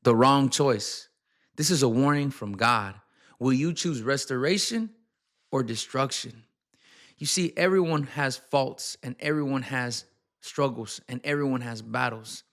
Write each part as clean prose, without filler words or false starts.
the wrong choice. This is a warning from God. Will you choose restoration or destruction? You see, everyone has faults and everyone has struggles and everyone has battles.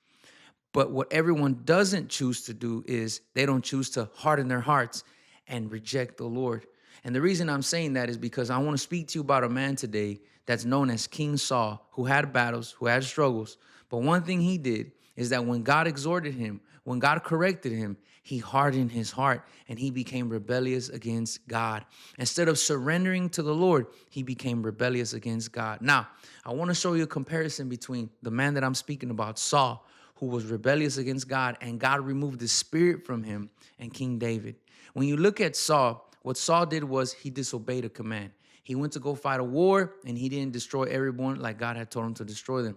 But what everyone doesn't choose to do is they don't choose to harden their hearts and reject the Lord. And the reason I'm saying that is because I want to speak to you about a man today that's known as King Saul, who had battles, who had struggles. But one thing he did is that when God exhorted him, when God corrected him, he hardened his heart and he became rebellious against God. Instead of surrendering to the Lord, he became rebellious against God. Now, I want to show you a comparison between the man that I'm speaking about, Saul, who was rebellious against God, and God removed the spirit from him, and King David. When you look at Saul, what Saul did was he disobeyed a command. He went to go fight a war, and he didn't destroy everyone like God had told him to destroy them.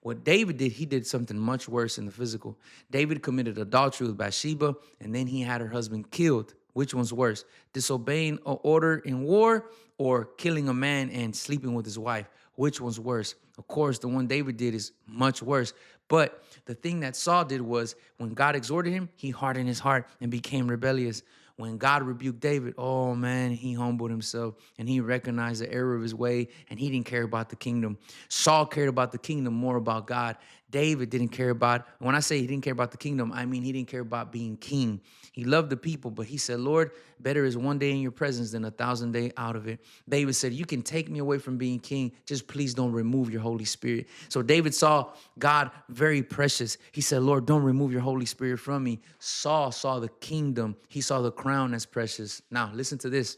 What David did, he did something much worse in the physical. David committed adultery with Bathsheba, and then he had her husband killed. Which one's worse? Disobeying an order in war or killing a man and sleeping with his wife? Which one's worse? Of course, the one David did is much worse. But the thing that Saul did was when God exhorted him, he hardened his heart and became rebellious. When God rebuked David, oh man, he humbled himself and he recognized the error of his way and he didn't care about the kingdom. Saul cared about the kingdom, more about God. David didn't care about, when I say he didn't care about the kingdom, I mean he didn't care about being king. He loved the people, but he said, Lord, better is one day in your presence than 1,000 days out of it. David said, you can take me away from being king, just please don't remove your Holy Spirit. So David saw God very precious. He said, Lord, don't remove your Holy Spirit from me. Saul saw the kingdom. He saw the crown as precious. Now, listen to this.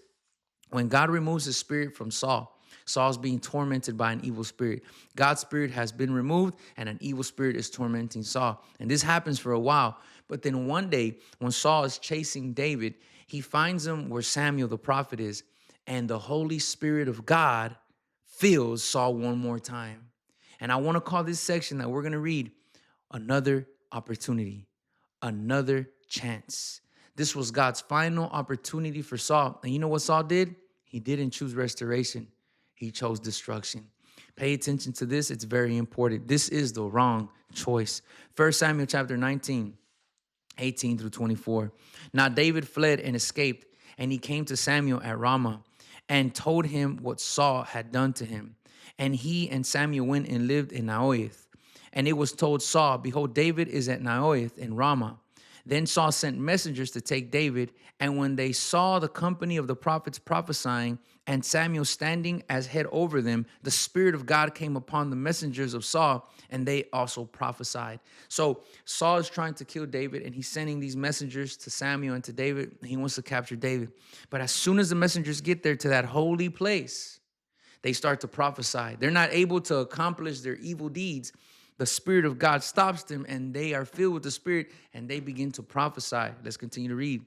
When God removes his spirit from Saul, Saul's being tormented by an evil spirit. God's spirit has been removed and an evil spirit is tormenting Saul. And this happens for a while. But then one day when Saul is chasing David, he finds him where Samuel the prophet is. And the Holy Spirit of God fills Saul one more time. And I want to call this section that we're going to read another opportunity, another chance. This was God's final opportunity for Saul. And you know what Saul did? He didn't choose restoration. He chose destruction. Pay attention to this. It's very important. This is the wrong choice. 1 Samuel chapter 19, 18 through 24. Now David fled and escaped, and he came to Samuel at Ramah and told him what Saul had done to him. And he and Samuel went and lived in Naioth. And it was told Saul, behold, David is at Naioth in Ramah. Then Saul sent messengers to take David, and when they saw the company of the prophets prophesying and Samuel standing as head over them, the Spirit of God came upon the messengers of Saul, and they also prophesied. So Saul is trying to kill David, and he's sending these messengers to Samuel and to David. He wants to capture David. But as soon as the messengers get there to that holy place, they start to prophesy. They're not able to accomplish their evil deeds. The Spirit of God stops them, and they are filled with the Spirit, and they begin to prophesy. Let's continue to read.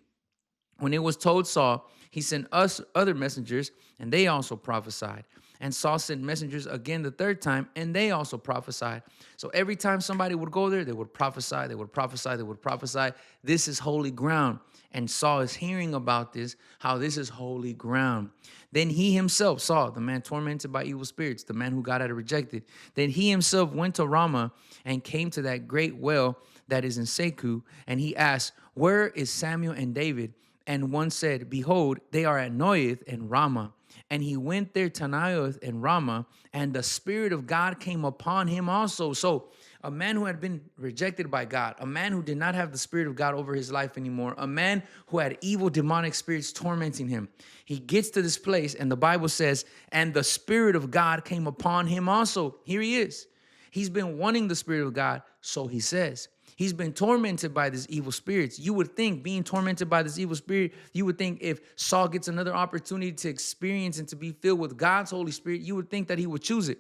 When it was told Saul, he sent us other messengers, and they also prophesied. And Saul sent messengers again the third time, and they also prophesied. So every time somebody would go there, they would prophesy, they would prophesy, they would prophesy. This is holy ground. And Saul is hearing about this, how this is holy ground. Then he himself, Saul, the man tormented by evil spirits, the man who God had rejected, then he himself went to Ramah and came to that great well that is in Seku, and he asked, where is Samuel and David? And one said, behold, they are at Naioth and Ramah. And he went there to Naioth and Ramah, and the Spirit of God came upon him also. So a man who had been rejected by God, a man who did not have the Spirit of God over his life anymore, a man who had evil demonic spirits tormenting him. He gets to this place, and the Bible says, and the Spirit of God came upon him also. Here he is. He's been wanting the Spirit of God, so he says. He's been tormented by these evil spirits. You would think, being tormented by this evil spirit, you would think if Saul gets another opportunity to experience and to be filled with God's Holy Spirit, you would think that he would choose it.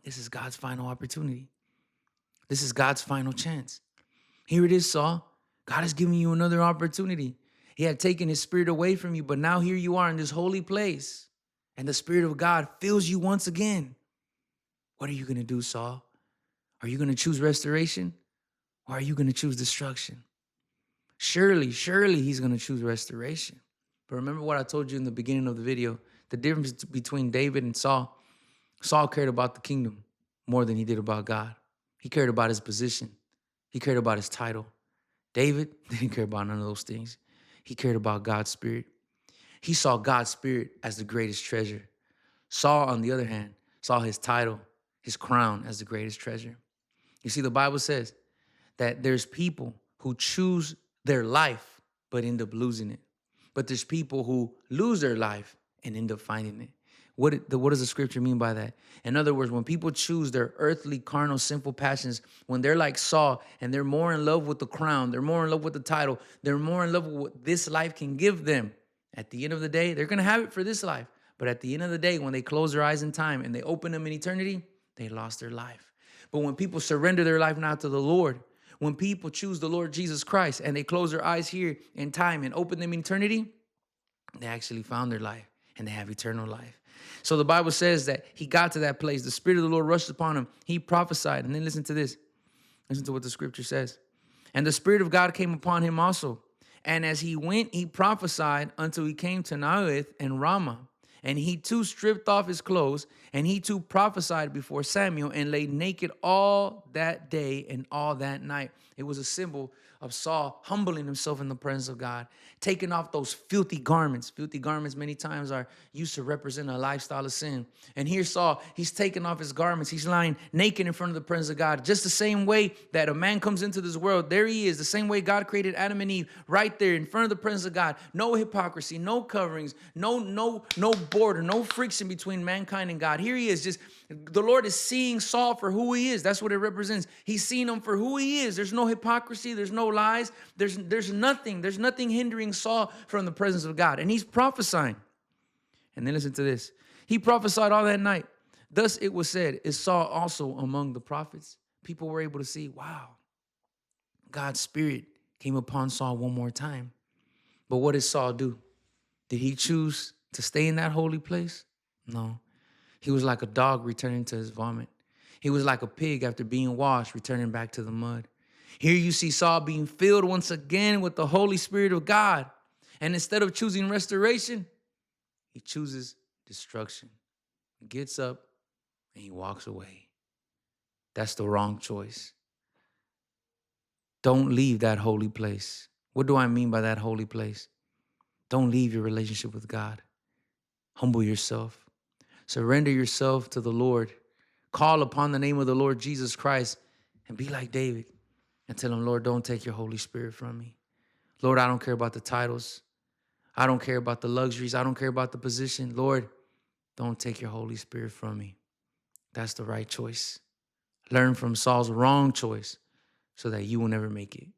This is God's final opportunity. This is God's final chance. Here it is, Saul. God is giving you another opportunity. He had taken his spirit away from you, but now here you are in this holy place, and the Spirit of God fills you once again. What are you going to do, Saul? Are you going to choose restoration? Or are you going to choose destruction? Surely he's going to choose restoration. But remember what I told you in the beginning of the video, the difference between David and Saul. Saul cared about the kingdom more than he did about God. He cared about his position. He cared about his title. David didn't care about none of those things. He cared about God's spirit. He saw God's spirit as the greatest treasure. Saul, on the other hand, saw his title, his crown as the greatest treasure. You see, the Bible says that there's people who choose their life but end up losing it. But there's people who lose their life and end up finding it. What does the scripture mean by that? In other words, when people choose their earthly, carnal, sinful passions, when they're like Saul and they're more in love with the crown, they're more in love with the title, they're more in love with what this life can give them, at the end of the day, they're going to have it for this life. But at the end of the day, when they close their eyes in time and they open them in eternity, they lost their life. But when people surrender their life now to the Lord, when people choose the Lord Jesus Christ and they close their eyes here in time and open them in eternity, they actually found their life and they have eternal life. So the Bible says that he got to that place. The Spirit of the Lord rushed upon him. He prophesied. And then listen to this. Listen to what the scripture says. And the Spirit of God came upon him also. And as he went, he prophesied until he came to Naioth and Ramah. And he too stripped off his clothes, and he too prophesied before Samuel and lay naked all that day and all that night. It was a symbol of Saul humbling himself in the presence of God, taking off those filthy garments. Filthy garments many times are used to represent a lifestyle of sin. And here Saul, he's taking off his garments. He's lying naked in front of the presence of God. Just the same way that a man comes into this world, there he is. The same way God created Adam and Eve, right there in front of the presence of God. No hypocrisy, no coverings, no border, no friction between mankind and God. Here he is, just the Lord is seeing Saul for who he is. That's what it represents. He's seeing him for who he is. There's no hypocrisy. There's no lies. There's nothing. There's nothing hindering Saul from the presence of God. And he's prophesying. And then listen to this. He prophesied all that night. Thus it was said, is Saul also among the prophets? People were able to see, wow, God's spirit came upon Saul one more time. But what did Saul do? Did he choose to stay in that holy place? No. He was like a dog returning to his vomit. He was like a pig after being washed, returning back to the mud. Here you see Saul being filled once again with the Holy Spirit of God. And instead of choosing restoration, he chooses destruction. He gets up and he walks away. That's the wrong choice. Don't leave that holy place. What do I mean by that holy place? Don't leave your relationship with God. Humble yourself. Surrender yourself to the Lord. Call upon the name of the Lord Jesus Christ and be like David and tell him, Lord, don't take your Holy Spirit from me. Lord, I don't care about the titles. I don't care about the luxuries. I don't care about the position. Lord, don't take your Holy Spirit from me. That's the right choice. Learn from Saul's wrong choice so that you will never make it.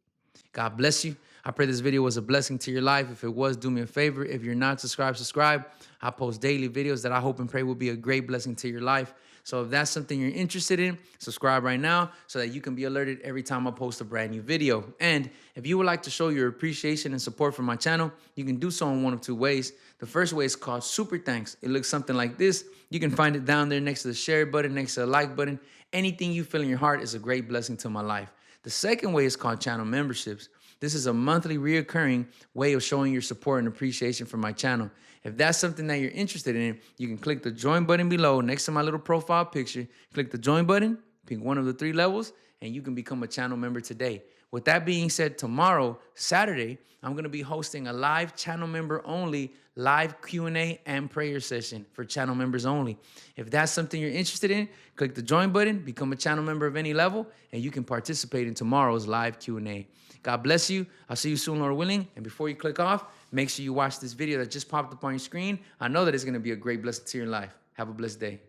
God bless you. I pray this video was a blessing to your life. If it was, do me a favor. If you're not subscribed, subscribe. I post daily videos that I hope and pray will be a great blessing to your life. So if that's something you're interested in, subscribe right now so that you can be alerted every time I post a brand new video. And if you would like to show your appreciation and support for my channel, you can do so in one of two ways. The first way is called Super Thanks. It looks something like this. You can find it down there next to the share button, next to the like button. Anything you feel in your heart is a great blessing to my life. The second way is called channel memberships. This is a monthly reoccurring way of showing your support and appreciation for my channel. If that's something that you're interested in, you can click the join button below next to my little profile picture. Click the join button, pick one of the 3 levels, and you can become a channel member today. With that being said, tomorrow, Saturday, I'm going to be hosting a live channel member only live Q&A and prayer session for channel members only. If that's something you're interested in, click the join button, become a channel member of any level, and you can participate in tomorrow's live Q&A. God bless you. I'll see you soon, Lord willing. And before you click off, make sure you watch this video that just popped up on your screen. I know that it's going to be a great blessing to your life. Have a blessed day.